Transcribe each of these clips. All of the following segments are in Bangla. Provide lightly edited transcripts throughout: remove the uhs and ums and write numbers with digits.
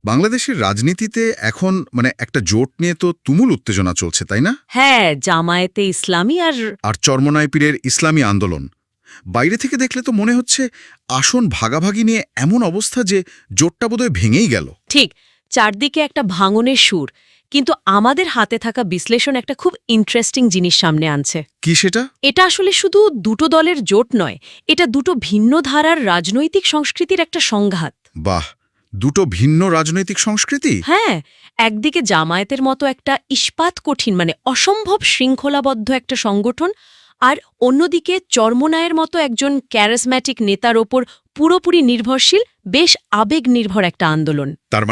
বাংলাদেশের রাজনীতিতে এখন একটা জোট নিয়ে তো তুমুল উত্তেজনা চলছে, তাই না? হ্যাঁ, জামায়াতে ইসলামী আর চরমোনাই পীরের ইসলামী আন্দোলন। বাইরে থেকে দেখলে তো মনে হচ্ছে আসন ভাগাভাগি নিয়ে এমন অবস্থা যে জোটটা বোধহয় ভেঙেই গেল। ঠিক, চারদিকে একটা ভাঙনের সুর। কিন্তু আমাদের হাতে থাকা বিশ্লেষণ একটা খুব ইন্টারেস্টিং জিনিস সামনে আনছে। কি সেটা? এটা আসলে শুধু দুটো দলের জোট নয়, এটা দুটো ভিন্ন ধারার রাজনৈতিক সংস্কৃতির একটা সংঘাত। বাহ, দুটো ভিন্ন রাজনৈতিক সংস্কৃতি। হ্যাঁ, একদিকে জামায়াতের মতো একটা ইস্পাত কঠিন অসম্ভব শৃঙ্খলাবদ্ধ একটা সংগঠন, আর অন্যদিকে চরমোনাইয়ের মতো একজন ক্যারিসম্যাটিক নেতার ওপর পুরোপুরি নির্ভরশীল, বেশ আবেগ নির্ভর একটা আন্দোলন। তার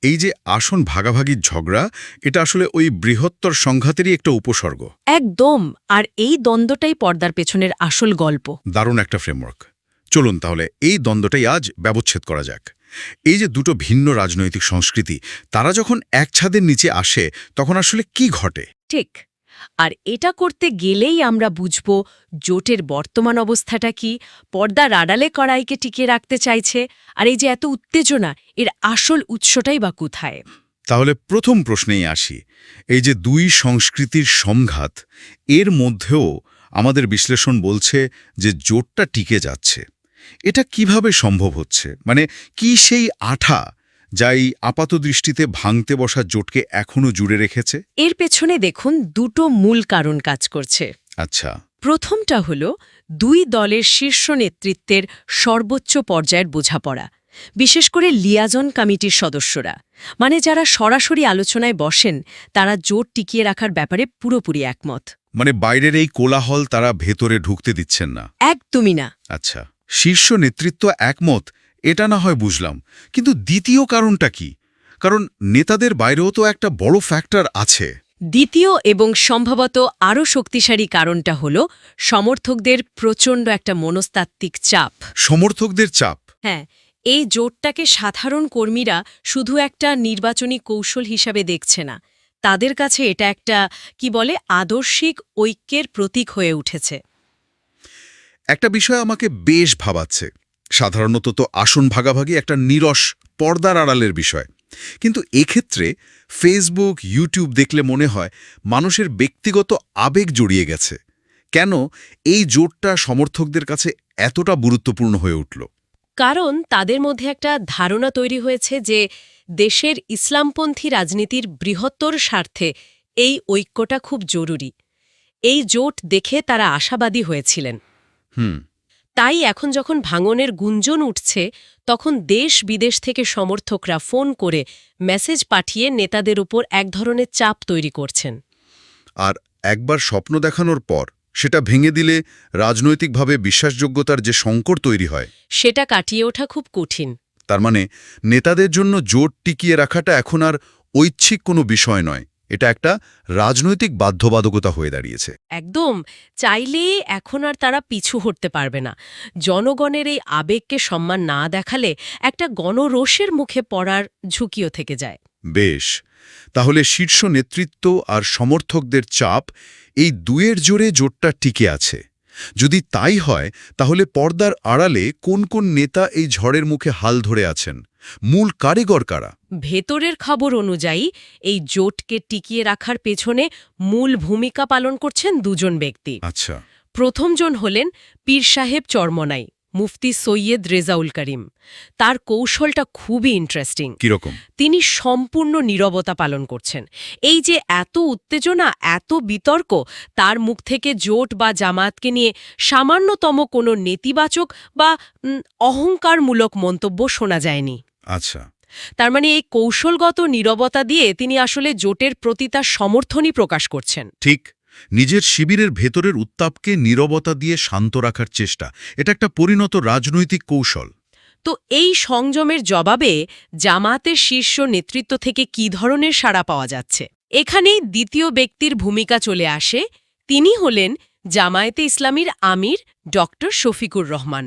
এই যে আসন ভাগাভাগির ঝগড়া, এটা আসলে ওই বৃহত্তর সংঘাতেরই একটা উপসর্গ। একদম, আর এই দ্বন্দ্বটাই পর্দার পেছনের আসল গল্প। দারুণ একটা ফ্রেমওয়ার্ক। চলুন তাহলে এই দ্বন্দ্বটাই আজ ব্যবচ্ছেদ করা যাক। এই যে দুটো ভিন্ন রাজনৈতিক সংস্কৃতি, তারা যখন এক ছাদের নিচে আসে তখন আসলে কি ঘটে? ঠিক, আর এটা করতে গেলেই আমরা বুঝব জোটের বর্তমান অবস্থাটা কি, পর্দার আড়ালে কড়াইকে টিকিয়ে রাখতে চাইছে, আর এই যে এত উত্তেজনা, এর আসল উৎসটাই বা কোথায়। তাহলে প্রথম প্রশ্নেই আসি। এই যে দুই সংস্কৃতির সংঘাত, এর মধ্যেও আমাদের বিশ্লেষণ বলছে যে জোটটা টিকে যাচ্ছে। এটা কিভাবে সম্ভব হচ্ছে? কি সেই আঠা যা এই আপাতদৃষ্টিতে ভাঙতে বসা জোটকে এখনো জুড়ে রেখেছে? এর পেছনে দেখুন দুটো মূল কারণ কাজ করছে। আচ্ছা। প্রথমটা হলো দুই দলের শীর্ষ নেতৃত্বের সর্বোচ্চ পর্যায়ের বোঝাপড়া, বিশেষ করে লিয়াজন কমিটির সদস্যরা, যারা সরাসরি আলোচনায় বসেন, তারা জোট টিকিয়ে রাখার ব্যাপারে পুরোপুরি একমত। বাইরের এই কোলাহল তারা ভেতরে ঢুকতে দিচ্ছেন না। একদমই না। আচ্ছা, শীর্ষ নেতৃত্ব একমত, এটা না হয় বুঝলাম, কিন্তু দ্বিতীয় কারণটা কি? কারণ নেতাদের বাইরেও তো একটা বড় ফ্যাক্টর আছে। দ্বিতীয় এবং সম্ভবত আরও শক্তিশালী কারণটা হল সমর্থকদের প্রচণ্ড একটা মনস্তাত্ত্বিক চাপ। সমর্থকদের চাপ? হ্যাঁ, এই জোটটাকে সাধারণ কর্মীরা শুধু একটা নির্বাচনী কৌশল হিসাবে দেখছে না, তাদের কাছে এটা একটা আদর্শিক ঐক্যের প্রতীক হয়ে উঠেছে। একটা বিষয় আমাকে বেশ ভাবাচ্ছে। সাধারণত তো আসন ভাগাভাগি একটা নিরস পর্দার আড়ালের বিষয়, কিন্তু এক্ষেত্রে ফেসবুক, ইউটিউব দেখলে মনে হয় মানুষের ব্যক্তিগত আবেগ জড়িয়ে গেছে। কেন এই জোটটা সমর্থকদের কাছে এতটা গুরুত্বপূর্ণ হয়ে উঠল? কারণ তাদের মধ্যে একটা ধারণা তৈরি হয়েছে যে দেশের ইসলামপন্থী রাজনীতির বৃহত্তর স্বার্থে এই ঐক্যটা খুব জরুরি। এই জোট দেখে তারা আশাবাদী হয়েছিলেন। তাই এখন যখন ভাঙনের গুঞ্জন উঠছে, তখন দেশ বিদেশ থেকে সমর্থকরা ফোন করে, মেসেজ পাঠিয়ে নেতাদের উপর এক ধরনের চাপ তৈরি করছেন। আর একবার স্বপ্ন দেখানোর পর সেটা ভেঙে দিলে রাজনৈতিকভাবে বিশ্বাসযোগ্যতার যে সংকট তৈরি হয়, সেটা কাটিয়ে ওঠা খুব কঠিন। তার নেতাদের জন্য জোট টিকিয়ে রাখাটা এখন আর ঐচ্ছিক কোনো বিষয় নয়, এটা একটা রাজনৈতিক বাধ্যবাধকতা হয়ে দাঁড়িয়েছে। একদম, চাইলে এখন আর তারা পিছু হটতে পারবে না। জনগণের এই আবেগকে সম্মান না দেখালে একটা গণরোষের মুখে পড়ার ঝুঁকিও থেকে যায়। বেশ, তাহলে শীর্ষ নেতৃত্ব আর সমর্থকদের চাপ, এই দুয়ের জোরে জোটটা টিকে আছে। যদি তাই হয়, তাহলে পর্দার আড়ালে কোন কোন নেতা এই ঝড়ের মুখে হাল ধরে আছেন? মূল কারিগর কারা? ভেতরের খবর অনুযায়ী এই জোটকে টিকিয়ে রাখার পেছনে মূল ভূমিকা পালন করছেন দুজন ব্যক্তি। আচ্ছা। প্রথমজন হলেন পীর সাহেব চরমোনাই, মুফতি সৈয়দ রেজাউল করিম। তার কৌশলটা খুবই ইন্টারেস্টিং। কিরকম? তিনি সম্পূর্ণ নীরবতা পালন করছেন। এই যে এত উত্তেজনা, এত বিতর্ক, তার মুখ থেকে জোট বা জামায়াতকে নিয়ে সামান্যতম কোনো নেতিবাচক বা অহংকারমূলক মন্তব্য শোনা যায়নি। আচ্ছা। তার এই কৌশলগত নীরবতা দিয়ে তিনি আসলে জোটের প্রতি তার সমর্থনই প্রকাশ করছেন। ঠিক, নিজের শিবিরের ভেতরের উত্তাপকে নীরবতা দিয়ে শান্ত রাখার চেষ্টা, এটা একটা পরিণত রাজনৈতিক কৌশল। তো এই সংযমের জবাবে জামায়াতের শীর্ষ নেতৃত্ব থেকে কী ধরনের সাড়া পাওয়া যাচ্ছে? এখানেই দ্বিতীয় ব্যক্তির ভূমিকা চলে আসে। তিনি হলেন জামায়াতে ইসলামীর আমির ডক্টর শফিকুর রহমান।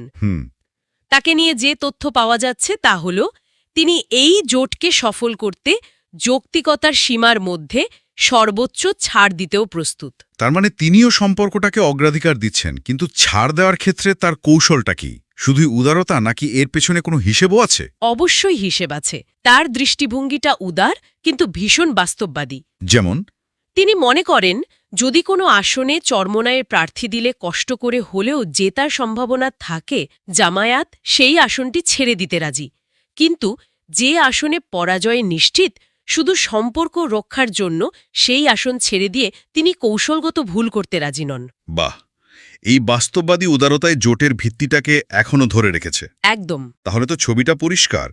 তাকে নিয়ে যে তথ্য পাওয়া যাচ্ছে তা হল তিনি এই জোটকে সফল করতে যৌক্তিকতার সীমার মধ্যে সর্বোচ্চ ছাড় দিতেও প্রস্তুত। তার তিনিও সম্পর্কটাকে অগ্রাধিকার দিচ্ছেন, কিন্তু ছাড় দেওয়ার ক্ষেত্রে তার কৌশলটা কি? শুধুই উদারতা নাকি এর পেছনে কোনো হিসেবও আছে? অবশ্যই হিসেব আছে। তার দৃষ্টিভঙ্গিটা উদার কিন্তু ভীষণ বাস্তববাদী। যেমন? তিনি মনে করেন যদি কোনো আসনে চরমোনাইয়ের প্রার্থী দিলে কষ্ট করে হলেও জেতার সম্ভাবনা থাকে, জামায়াত সেই আসনটি ছেড়ে দিতে রাজি। কিন্তু যে আসনে পরাজয় নিশ্চিত, শুধু সম্পর্ক রক্ষার জন্য সেই আসন ছেড়ে দিয়ে তিনি কৌশলগত ভুল করতে রাজি নন। বাহ, এই বাস্তববাদী উদারতায় জোটের ভিত্তিটাকে এখনও ধরে রেখেছে। একদম। তাহলে তো ছবিটা পরিষ্কার।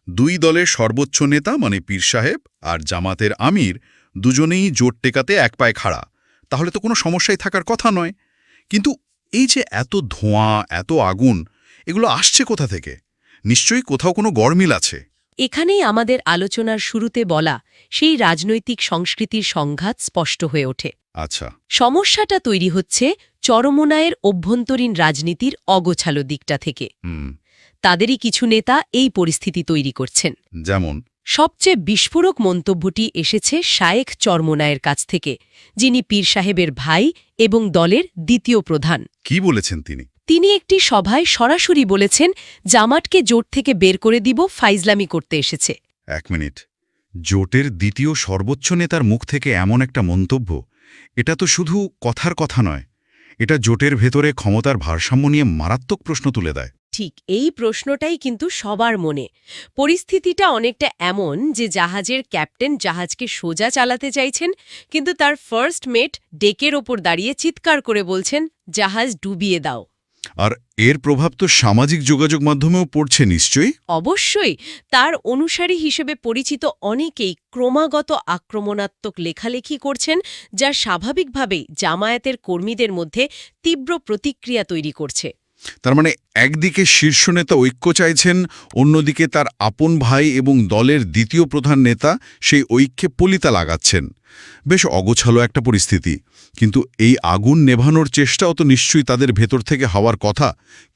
দুই দলের সর্বোচ্চ নেতা মানে পীর সাহেব আর জামাতের আমির দুজনেই জোট টেকাতে এক পায়ে খাড়া। তাহলে তো কোনো সমস্যাই থাকার কথা নয়। কিন্তু এই যে এত ধোঁয়া, এত আগুন, এগুলো আসছে কোথা থেকে? নিশ্চয়ই কোথাও কোনো গরমিল আছে। এখানেই আমাদের আলোচনার শুরুতে বলা সেই রাজনৈতিক সংস্কৃতির সংঘাত স্পষ্ট হয়ে ওঠে। আচ্ছা। সমস্যাটা তৈরি হচ্ছে চরমোনাইয়ের অভ্যন্তরীণ রাজনীতির অগোছালো দিকটা থেকে। তাদেরই কিছু নেতা এই পরিস্থিতি তৈরি করছেন। যেমন? সবচেয়ে বিস্ফোরক মন্তব্যটি এসেছে শায়েখ চরমোনাইয়ের কাছ থেকে, যিনি পীর সাহেবের ভাই এবং দলের দ্বিতীয় প্রধান। কি বলেছেন তিনি? তিনি একটি সভায় সরাসরি বলেছেন জামাতকে জোট থেকে বের করে দিব, ফাইজলামি করতে এসেছে। এক মিনিট, জোটের দ্বিতীয় সর্বোচ্চ নেতার মুখ থেকে এমন একটা মন্তব্য, এটা তো শুধু কথার কথা নয়, এটা জোটের ভেতরে ক্ষমতার ভারসাম্য নিয়ে মারাত্মক প্রশ্ন তুলে দেয়। ঠিক এই প্রশ্নটাই কিন্তু সবার মনে। পরিস্থিতিটা অনেকটা এমন যে জাহাজের ক্যাপ্টেন জাহাজকে সোজা চালাতে চাইছেন, কিন্তু তার ফার্স্ট মেট ডেকের ওপর দাঁড়িয়ে চিৎকার করে বলছেন জাহাজ ডুবিয়ে দাও। আর এর প্রভাব তো সামাজিক যোগাযোগ মাধ্যমেও পড়ছে নিশ্চয়ই। অবশ্যই। তার অনুসারী হিসেবে পরিচিত অনেকেই ক্রমাগত আক্রমণাত্মক লেখালেখি করছেন, যা স্বাভাবিকভাবেই জামায়াতের কর্মীদের মধ্যে তীব্র প্রতিক্রিয়া তৈরি করছে। তার মানে একদিকে শীর্ষ নেতা ঐক্য চাইছেন, অন্যদিকে তার আপন ভাই এবং দলের দ্বিতীয় প্রধান নেতা সেই ঐক্যে পলিতা লাগাচ্ছেন। বেশ অগোছালো একটা পরিস্থিতি। কিন্তু এই আগুন নেভানোর চেষ্টাও তো নিশ্চয়ই তাদের ভেতর থেকে হওয়ার কথা।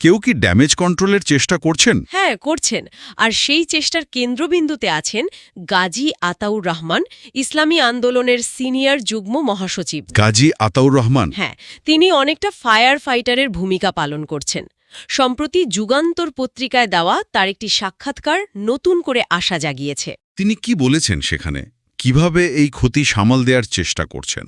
কেউ কি ড্যামেজ কন্ট্রোলের চেষ্টা করছেন? হ্যাঁ, করছেন। আর সেই চেষ্টার কেন্দ্রবিন্দুতে আছেন গাজী আতাউর রহমান, ইসলামী আন্দোলনের সিনিয়র যুগ্ম মহাসচিব। গাজী আতাউর রহমান? হ্যাঁ, তিনি অনেকটা ফায়ার ফাইটারের ভূমিকা পালন করছেন। সম্প্রতি যুগান্তর পত্রিকায় দেওয়া তার একটি সাক্ষাৎকার নতুন করে আশা জাগিয়েছে। তিনি কি বলেছেন সেখানে? কিভাবে এই ক্ষতি সামাল দেওয়ার চেষ্টা করছেন?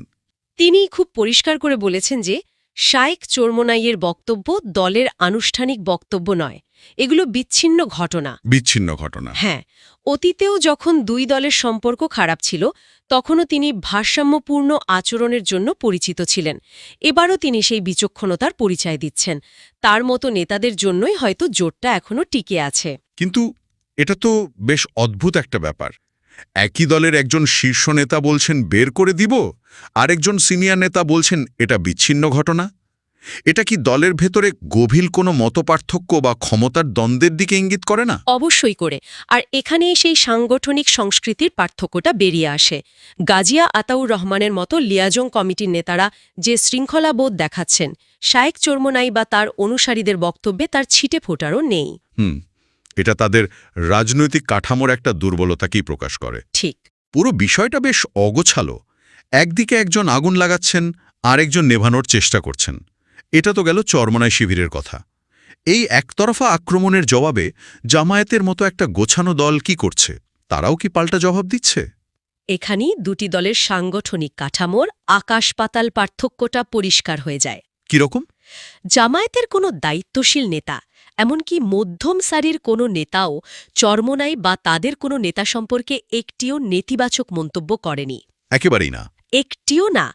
তিনি খুব পরিষ্কার করে বলেছেন যে শায়েখ চরমোনাইয়ের বক্তব্য দলের আনুষ্ঠানিক বক্তব্য নয়, এগুলো বিচ্ছিন্ন ঘটনা। বিচ্ছিন্ন ঘটনা? হ্যাঁ, অতীতেও যখন দুই দলের সম্পর্ক খারাপ ছিল তখনও তিনি ভারসাম্যপূর্ণ আচরণের জন্য পরিচিত ছিলেন। এবারও তিনি সেই বিচক্ষণতার পরিচয় দিচ্ছেন। তার মতো নেতাদের জন্যই হয়তো জোটটা এখনও টিকে আছে। কিন্তু এটা তো বেশ অদ্ভুত একটা ব্যাপার। একই দলের একজন শীর্ষ নেতা বলছেন বের করে দিব, আরেকজন সিনিয়র নেতা বলছেন এটা বিচ্ছিন্ন ঘটনা। এটা কি দলের ভেতরে গভীর কোনো মতপার্থক্য বা ক্ষমতার দ্বন্দ্বের দিকে ইঙ্গিত করে না? অবশ্যই করে। আর এখানেই সেই সাংগঠনিক সংস্কৃতির পার্থক্যটা বেরিয়ে আসে। গাজিয়া আতাউর রহমানের মতো লিয়াজং কমিটির নেতারা যে শৃঙ্খলাবোধ দেখাচ্ছেন, শায়েখ চরমোনাই বা তার অনুসারীদের বক্তব্যে তার ছিটে ফোটারও নেই। এটা তাদের রাজনৈতিক কাঠামোর একটা দুর্বলতাকেই প্রকাশ করে। ঠিক। পুরো বিষয়টা বেশ অগোছালো। একদিকে একজন আগুন লাগাচ্ছেন, আরেকজন নেভানোর চেষ্টা করছেন। এটা তো গেল চরমোনাই শিবিরের কথা। এই একতরফা আক্রমণের জবাবে জামায়াতের মতো একটা গোছানো দল কি করছে? তারাও কি পাল্টা জবাব দিচ্ছে? এখানেই দুটি দলের সাংগঠনিক কাঠামোর আকাশ-পাতাল পার্থক্যটা পরিষ্কার হয়ে যায়। কিরকম? জামায়াতের কোনো দায়িত্বশীল নেতা, এমনকি মধ্যম সারির কোনো নেতাও চরমোনাই বা তাদের কোনো নেতা সম্পর্কে একটিও নেতিবাচক মন্তব্য করেনি। একেবারেই না। একটিও না।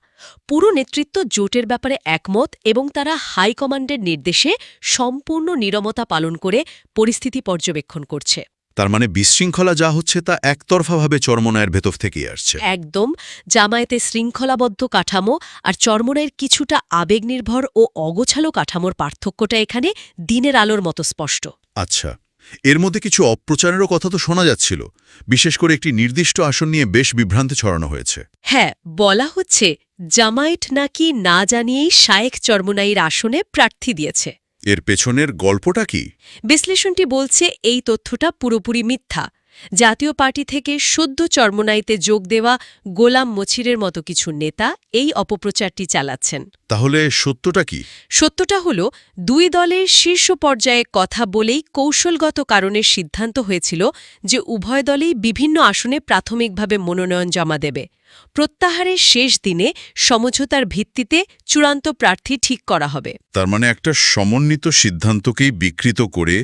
পুরো নেতৃত্ব জোটের ব্যাপারে একমত এবং তারা হাইকমান্ডের নির্দেশে সম্পূর্ণ নীরবতা পালন করে পরিস্থিতি পর্যবেক্ষণ করছে। তার মানে বিশৃঙ্খলা যা হচ্ছে তা একতরফাভাবে চরমোনাইয়ের ভেতর থেকেই আসছে। একদম। জামায়াতের শৃঙ্খলাবদ্ধ কাঠামো আর চরমোনাইয়ের কিছুটা আবেগনির্ভর ও অগোছালো কাঠামোর পার্থক্যটা এখানে দিনের আলোর মতো স্পষ্ট। আচ্ছা, এর মধ্যে কিছু অপ্রচারেরও কথা তো শোনা যাচ্ছিল। বিশেষ করে একটি নির্দিষ্ট আসন নিয়ে বেশ বিভ্রান্তি ছড়ানো হয়েছে। হ্যাঁ, বলা হচ্ছে জামায়াত নাকি না জানিয়েই শায়েখ চরমোনাইয়ের আসনে প্রার্থী দিয়েছে। এর পেছনের গল্পটা কি? বিশ্লেষণটি বলছে এই তথ্যটা পুরোপুরি মিথ্যা। জাতীয় পার্টি থেকে সদ্য চরমোনাইতে যোগ দেওয়া গোলাম মছিরের মতো কিছু নেতা এই অপপ্রচারটি চালাচ্ছেন। তাহলে সত্যটা কি? সত্যটা হল দুই দলের শীর্ষ পর্যায়ে কথা বলেই কৌশলগত কারণে সিদ্ধান্ত হয়েছিল যে উভয় দলেই বিভিন্ন আসনে প্রাথমিকভাবে মনোনয়ন জমা দেবে। প্রত্যাহারের শেষ দিনে সমঝোতার ভিত্তিতে চূড়ান্ত প্রার্থী ঠিক করা হবে। তার মানে একটা সমন্বিত সিদ্ধান্তকেই বিকৃত করে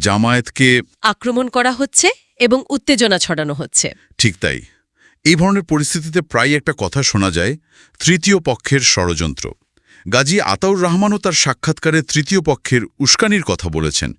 জামায়াতকে আক্রমণ করা হচ্ছে এবং উত্তেজনা ছড়ানো হচ্ছে। ঠিক তাই। এই ধরনের পরিস্থিতিতে প্রায় একটা কথা শোনা যায়, তৃতীয় পক্ষের ষড়যন্ত্র। গাজী আতাউর রহমানও তার সাক্ষাৎকারে তৃতীয় পক্ষের উস্কানির কথা বলেছেন।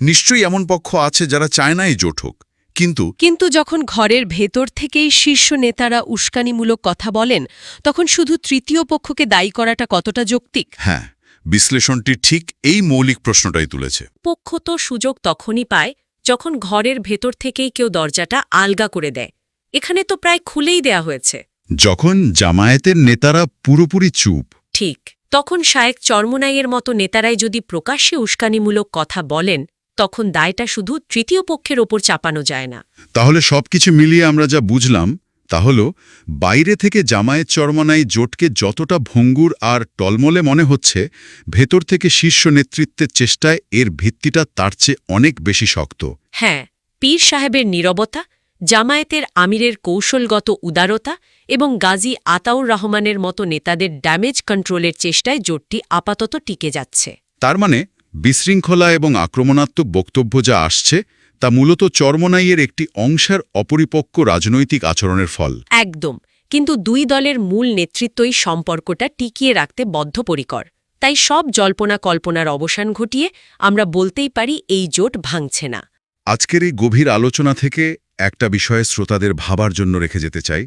নিশ্চয়ই এমন পক্ষ আছে যারা চায় না এই জোট হোক, কিন্তু যখন ঘরের ভেতর থেকেই শীর্ষ নেতারা উস্কানিমূলক কথা বলেন, তখন শুধু তৃতীয় পক্ষকে দায়ী করাটা কতটা যৌক্তিক? হ্যাঁ, বিশ্লেষণটি ঠিক এই মৌলিক প্রশ্নটাই তুলেছে। পক্ষ তো সুযোগ তখনই পায় যখন ঘরের ভেতর থেকেই কেউ দরজাটা আলগা করে দেয়। এখানে তো প্রায় খুলেই দেয়া হয়েছে। যখন জামায়াতের নেতারা পুরোপুরি চুপ। ঠিক তখন শায়েক চরমোনাইয়ের মতো নেতারাই যদি প্রকাশ্যে উস্কানিমূলক কথা বলেন, তখন দায়টা শুধু তৃতীয় পক্ষের ওপর চাপানো যায় না। তাহলে সবকিছু মিলিয়ে আমরা যা বুঝলাম তা হল, বাইরে থেকে জামায়াত চরমোনাই জোটকে যতটা ভঙ্গুর আর টলমলে মনে হচ্ছে, ভেতর থেকে শীর্ষ নেতৃত্বের চেষ্টায় এর ভিত্তিটা তার চেয়ে অনেক বেশি শক্ত। হ্যাঁ, পীর সাহেবের নীরবতা, জামায়াতের আমিরের কৌশলগত উদারতা এবং গাজী আতাউর রহমানের মতো নেতাদের ড্যামেজ কন্ট্রোলের চেষ্টায় জোটটি আপাতত টিকে যাচ্ছে। তার মানে বিশৃঙ্খলা এবং আক্রমণাত্মক বক্তব্য যা আসছে তা মূলত চরমোনাইয়ের একটি অংশের অপরিপক্ক রাজনৈতিক আচরণের ফল। একদম। কিন্তু দুই দলের মূল নেতৃত্বই সম্পর্কটা টিকিয়ে রাখতে বদ্ধপরিকর। তাই সব জল্পনা কল্পনার অবসান ঘটিয়ে আমরা বলতেই পারি এই জোট ভাঙছে না। আজকের এই গভীর আলোচনা থেকে একটা বিষয়ে শ্রোতাদের ভাবার জন্য রেখে যেতে চাই।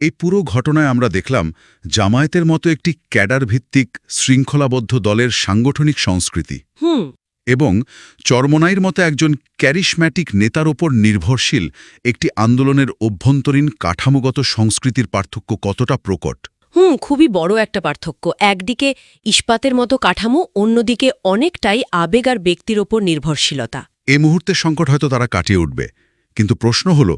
এই পুরো ঘটনায় আমরা দেখলাম জামায়াতের মতো একটি ক্যাডার ভিত্তিক শৃঙ্খলাবদ্ধ দলের সাংগঠনিক সংস্কৃতি এবং চরমোনাইয়ের মতো একজন ক্যারিশম্যাটিক নেতার ওপর নির্ভরশীল একটি আন্দোলনের অভ্যন্তরীণ কাঠামোগত সংস্কৃতির পার্থক্য কতটা প্রকট। খুবই বড় একটা পার্থক্য। একদিকে ইস্পাতের মতো কাঠামো, অন্যদিকে অনেকটাই আবেগ আর ব্যক্তির ওপর নির্ভরশীলতা। এই মুহূর্তের সংকট হয়তো তারা কাটিয়ে উঠবে, কিন্তু প্রশ্ন হল,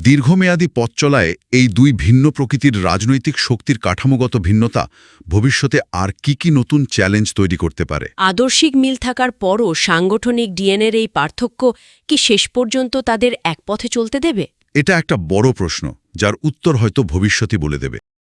দীর্ঘমেয়াদী পথ চলায় এই দুই ভিন্ন প্রকৃতির রাজনৈতিক শক্তির কাঠামোগত ভিন্নতা ভবিষ্যতে আর কি নতুন চ্যালেঞ্জ তৈরি করতে পারে? আদর্শিক মিল থাকার পরও সাংগঠনিক ডিএনএর এই পার্থক্য কি শেষ পর্যন্ত তাদের এক পথে চলতে দেবে? এটা একটা বড় প্রশ্ন, যার উত্তর হয়তো ভবিষ্যতই বলে দেবে।